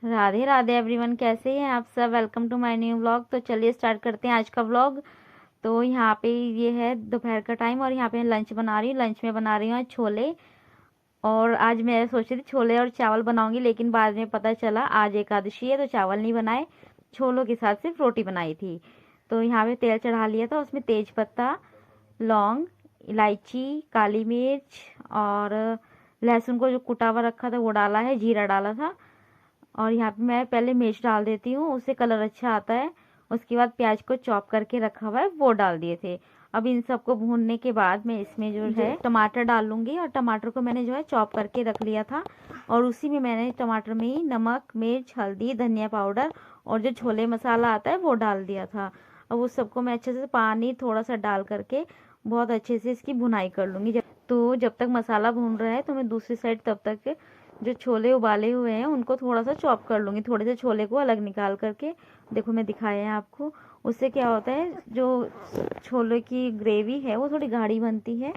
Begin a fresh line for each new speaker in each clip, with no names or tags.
Radhe Radhe everyone, कैसे हैं आप सब। Welcome to my new vlog. तो चलिए स्टार्ट करते हैं आज का व्लॉग। तो यहाँ पे ये है दोपहर का टाइम और यहाँ पे लंच बना रही हूँ। लंच में बना रही हूँ आज छोले। और आज मैं सोची थी छोले और चावल बनाऊंगी, लेकिन बाद में पता चला आज एकादशी है तो चावल नहीं बनाए, छोलों के साथ सिर्फ रोटी बनाई थी। तो यहाँ पे तेल चढ़ा लिया था, उसमें तेज पत्ता, लौंग, इलायची, काली मिर्च और लहसुन को जो कुटा हुआ रखा था वो डाला है, जीरा डाला था। और यहाँ पे मैं पहले मिर्च डाल देती हूँ, उससे कलर अच्छा आता है। उसके बाद प्याज को चॉप करके रखा हुआ है वो डाल दिए थे। अब इन सबको भूनने के बाद मैं इसमें जो है टमाटर डाल लूँगी। और टमाटर को मैंने जो है चॉप करके रख लिया था। और उसी में मैंने टमाटर में ही नमक, मिर्च, हल्दी, धनिया पाउडर और जो छोले मसाला आता है वो डाल दिया था। अब उस सबको मैं अच्छे से पानी थोड़ा सा डाल करके बहुत अच्छे से इसकी भुनाई कर लूँगी। जब तक मसाला भून रहा है तो मैं दूसरी साइड तब तक जो छोले उबाले हुए हैं उनको थोड़ा सा चॉप कर लूँगी। थोड़े से छोले को अलग निकाल करके, देखो मैं दिखाया है आपको। उससे क्या होता है, जो छोले की ग्रेवी है वो थोड़ी गाढ़ी बनती है।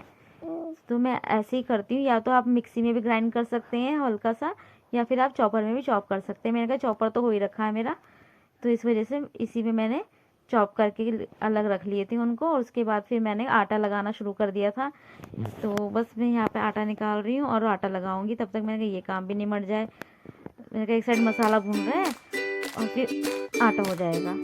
तो मैं ऐसे ही करती हूँ। या तो आप मिक्सी में भी ग्राइंड कर सकते हैं हल्का सा, या फिर आप चॉपर में भी चॉप कर सकते हैं। मैंने कहा चॉपर तो हो ही रखा है मेरा, तो इस वजह से इसी में मैंने चॉप करके अलग रख लिए थे उनको। और उसके बाद फिर मैंने आटा लगाना शुरू कर दिया था। तो बस मैं यहाँ पे आटा निकाल रही हूँ और आटा लगाऊंगी। तब तक मैंने कहा ये काम भी निमट जाए। मैंने कहा एक साइड मसाला भून रहा है और फिर आटा हो जाएगा।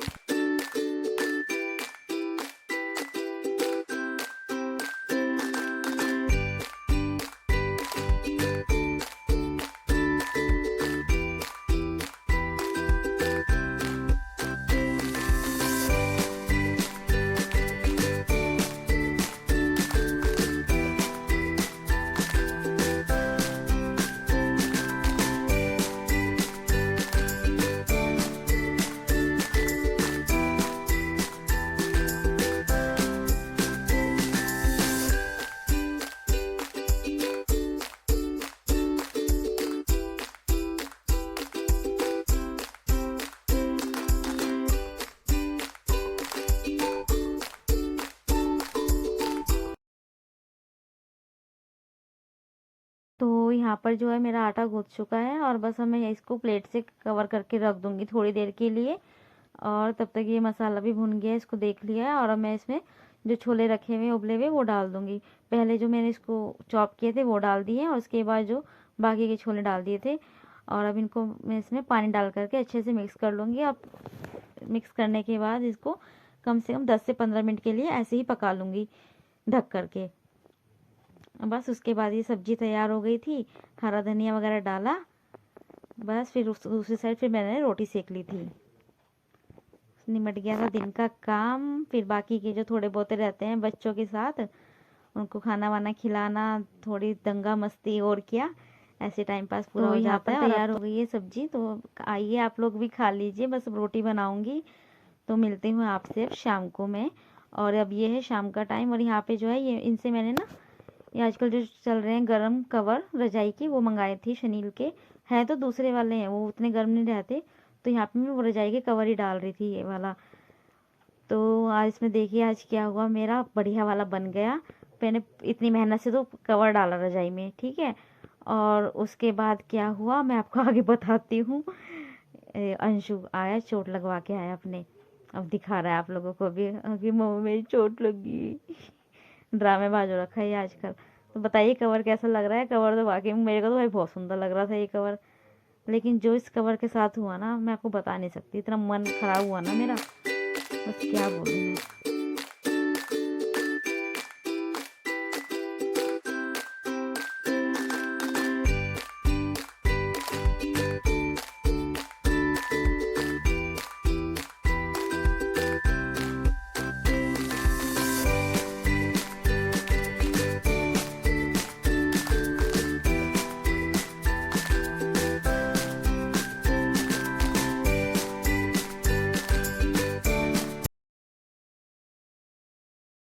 तो यहाँ पर जो है मेरा आटा गूंथ चुका है और बस अब मैं इसको प्लेट से कवर करके रख दूंगी थोड़ी देर के लिए। और तब तक ये मसाला भी भुन गया है, इसको देख लिया है। और अब मैं इसमें जो छोले रखे हुए उबले हुए वो डाल दूंगी। पहले जो मैंने इसको चॉप किए थे वो डाल दिए और उसके बाद जो बाकी के छोले डाल दिए थे। और अब इनको मैं इसमें पानी डाल करके अच्छे से मिक्स कर लूँगी। अब मिक्स करने के बाद इसको कम से कम 10 से 15 मिनट के लिए ऐसे ही पका लूँगी ढक करके। बस उसके बाद ये सब्जी तैयार हो गई थी, हरा धनिया वगैरह डाला। बस फिर उस दूसरी साइड फिर मैंने रोटी सेक ली थी। निमट गया था दिन का काम। फिर बाकी के जो थोड़े बहुत रहते हैं बच्चों के साथ, उनको खाना वाना खिलाना, थोड़ी दंगा मस्ती और क्या, ऐसे टाइम पास पूरा हो जाता है। तैयार हो गई है सब्जी, तो आइए आप लोग भी खा लीजिए। बस रोटी बनाऊंगी। तो मिलती हूँ आपसे अब शाम को मैं। और अब ये है शाम का टाइम और यहाँ पे जो है ये इनसे मैंने ना, ये आजकल जो चल रहे हैं गर्म कवर रजाई की, वो मंगाए थे शनील के। हैं तो दूसरे वाले हैं, वो उतने गर्म नहीं रहते। तो यहाँ पे मैं वो रजाई के कवर ही डाल रही थी, ये वाला। तो आज इसमें देखिए आज क्या हुआ, मेरा बढ़िया वाला बन गया। मैंने इतनी मेहनत से तो कवर डाला रजाई में, ठीक है। और उसके बाद क्या हुआ मैं आपको आगे बताती हूँ। अंशु आया, चोट लगवा के आया अपने। अब दिखा रहा है आप लोगों को भी कि मम्मी मेरी चोट लगी। ड्रामेबाज हो रखा है ये आजकल। तो बताइए कवर कैसा लग रहा है। कवर तो वाकई में मेरे को तो भाई बहुत सुंदर लग रहा था ये कवर। लेकिन जो इस कवर के साथ हुआ ना, मैं आपको बता नहीं सकती, इतना मन खराब हुआ ना मेरा, बस क्या बोलूँ मैं।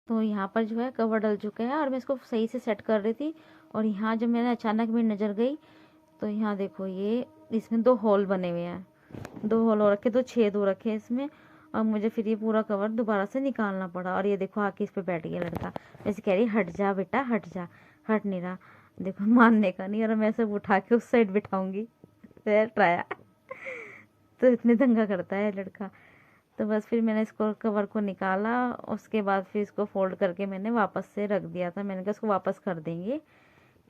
तो यहाँ पर जो है कवर डल चुका है और मैं इसको सही से सेट कर रही थी। और यहाँ जब मैंने अचानक मेरी नज़र गई तो यहाँ देखो ये इसमें 2 होल बने हुए हैं, 2 होल हो रखे, 2 छेद हो रखे हैं इसमें। और मुझे फिर ये पूरा कवर दोबारा से निकालना पड़ा। और ये देखो आके इस पे बैठ गया लड़का। वैसे कह रही हट जा बेटा हट जा, हट नहीं रहा। देखो मानने का नहीं। और मैं सब उठा के उस साइड बिठाऊंगी, ट्राया। तो इतने दंगा करता है लड़का। तो बस फिर मैंने इसको कवर को निकाला, उसके बाद फिर इसको फोल्ड करके मैंने वापस से रख दिया था। मैंने कहा इसको वापस कर देंगे,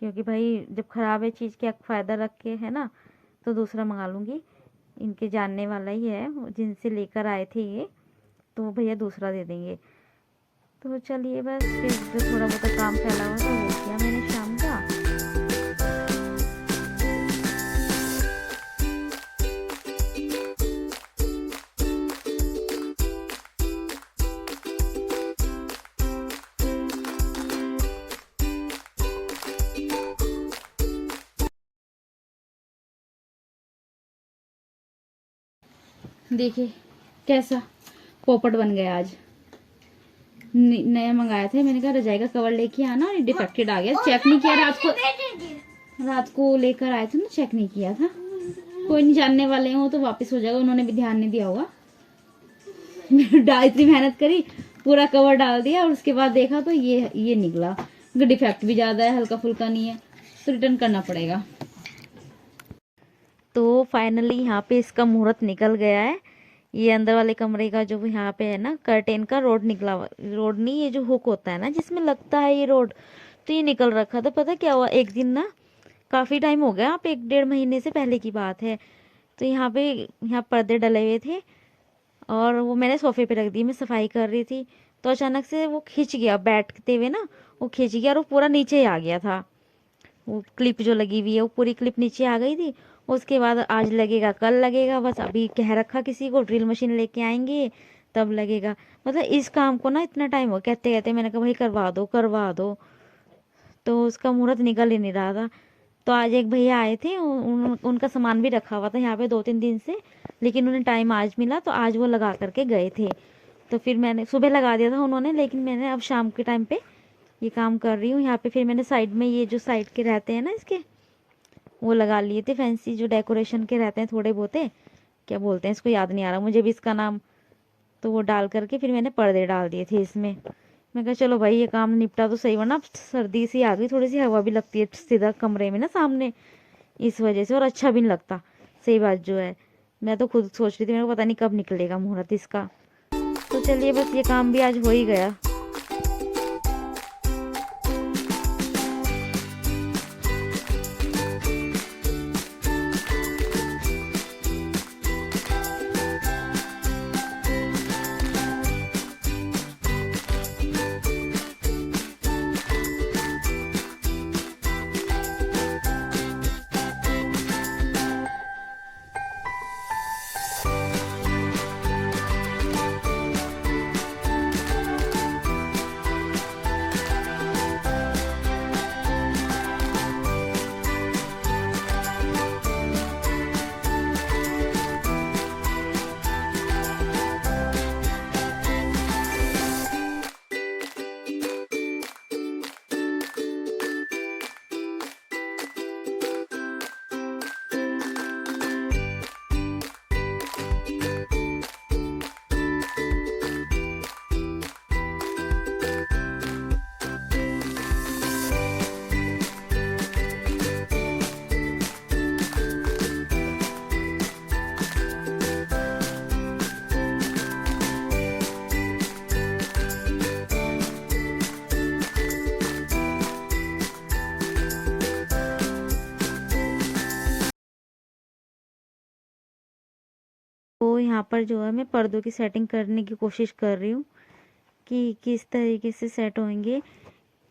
क्योंकि भाई जब ख़राब है चीज़ क्या फ़ायदा रख के, है ना। तो दूसरा मंगा लूँगी, इनके जानने वाला ही है जिनसे लेकर आए थे ये, तो वो भैया दूसरा दे देंगे। तो चलिए बस फिर जो थोड़ा बहुत काम फैला हुआ था वो किया मैंने शाम का। देखिए कैसा पोपट बन गया आज। नया मंगाया था, मैंने कहा रजाई का कवर लेके आना, और डिफेक्टेड आ गया। चेक नहीं किया रात को लेकर आए थे ना, चेक नहीं किया था। कोई नहीं, जानने वाले हो तो वापस हो जाएगा, उन्होंने भी ध्यान नहीं दिया होगा। इतनी मेहनत करी, पूरा कवर डाल दिया, और उसके बाद देखा तो ये निकला। डिफेक्ट भी ज्यादा है, हल्का फुल्का नहीं है, तो रिटर्न करना पड़ेगा। तो फाइनली यहाँ पे इसका मुहूर्त निकल गया है। ये अंदर वाले कमरे का जो यहाँ पे है ना कर्टेन का रोड निकला, रोड नहीं, ये जो हुक होता है ना जिसमें लगता है ये रोड, तो ये निकल रखा था। पता क्या हुआ, एक दिन ना, काफ़ी टाइम हो गया, आप 1-1.5 महीने से पहले की बात है, तो यहाँ पर्दे डले हुए थे, और वो मैंने सोफे पे रख दी, मैं सफाई कर रही थी, तो अचानक से वो खिंच गया, बैठते हुए ना वो खिंच गया, और वो पूरा नीचे आ गया था। वो क्लिप जो लगी हुई है वो पूरी क्लिप नीचे आ गई थी। उसके बाद आज लगेगा कल लगेगा, बस अभी कह रखा किसी को ड्रिल मशीन लेके आएंगे तब लगेगा। मतलब इस काम को ना इतना टाइम हो, कहते कहते मैंने कहा भाई करवा दो, तो उसका मुहूर्त निकल ही नहीं रहा था। तो आज एक भैया आए थे, उनका सामान भी रखा हुआ था यहाँ पे 2-3 दिन से, लेकिन उन्हें टाइम आज मिला, तो आज वो लगा करके गए थे। तो फिर मैंने सुबह लगा दिया था उन्होंने, लेकिन मैंने अब शाम के टाइम पे ये काम कर रही हूँ यहाँ पे। फिर मैंने साइड में ये जो साइड के रहते हैं ना इसके, वो लगा लिए थे, फैंसी जो डेकोरेशन के रहते हैं थोड़े बहुते, क्या बोलते हैं इसको, याद नहीं आ रहा मुझे भी इसका नाम। तो वो डाल करके फिर मैंने पर्दे डाल दिए थे इसमें। मैं कहा चलो भाई ये काम निपटा तो सही, वरना सर्दी सी आ गई, थोड़ी सी हवा भी लगती है सीधा कमरे में ना सामने, इस वजह से, और अच्छा भी नहीं लगता। सही बात जो है, मैं तो खुद सोच रही थी, मेरे को पता नहीं कब निकलेगा मुहूर्त इसका। तो चलिए बस ये काम भी आज हो ही गया। तो यहाँ पर जो है मैं पर्दों की सेटिंग करने की कोशिश कर रही हूँ कि किस तरीके से सेट होंगे,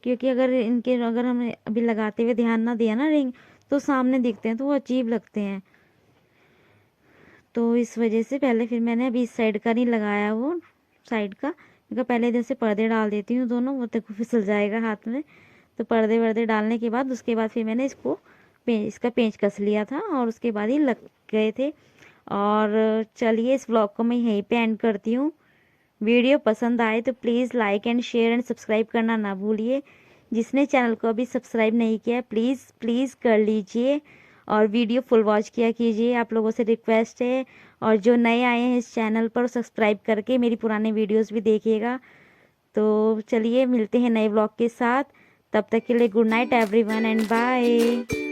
क्योंकि अगर हमने अभी लगाते हुए ध्यान ना दिया ना रिंग, तो सामने दिखते हैं तो वो अजीब लगते हैं। तो इस वजह से पहले फिर मैंने अभी इस साइड का नहीं लगाया, वो साइड का, क्योंकि पहले जैसे पर्दे डाल देती हूँ दोनों, वो तक फिसल जाएगा हाथ में। तो पर्दे वर्दे डालने के बाद उसके बाद फिर मैंने इसका पेंच कस लिया था, और उसके बाद ही लग गए थे। और चलिए इस व्लॉग को मैं यहीं पे एंड करती हूँ। वीडियो पसंद आए तो please like and share and subscribe करना ना भूलिए। जिसने चैनल को अभी सब्सक्राइब नहीं किया है प्लीज़ कर लीजिए, और वीडियो फुल वॉच किया कीजिए, आप लोगों से रिक्वेस्ट है। और जो नए आए हैं इस चैनल पर, सब्सक्राइब करके मेरी पुराने वीडियोस भी देखिएगा। तो चलिए मिलते हैं नए व्लॉग के साथ, तब तक के लिए good night everyone and bye.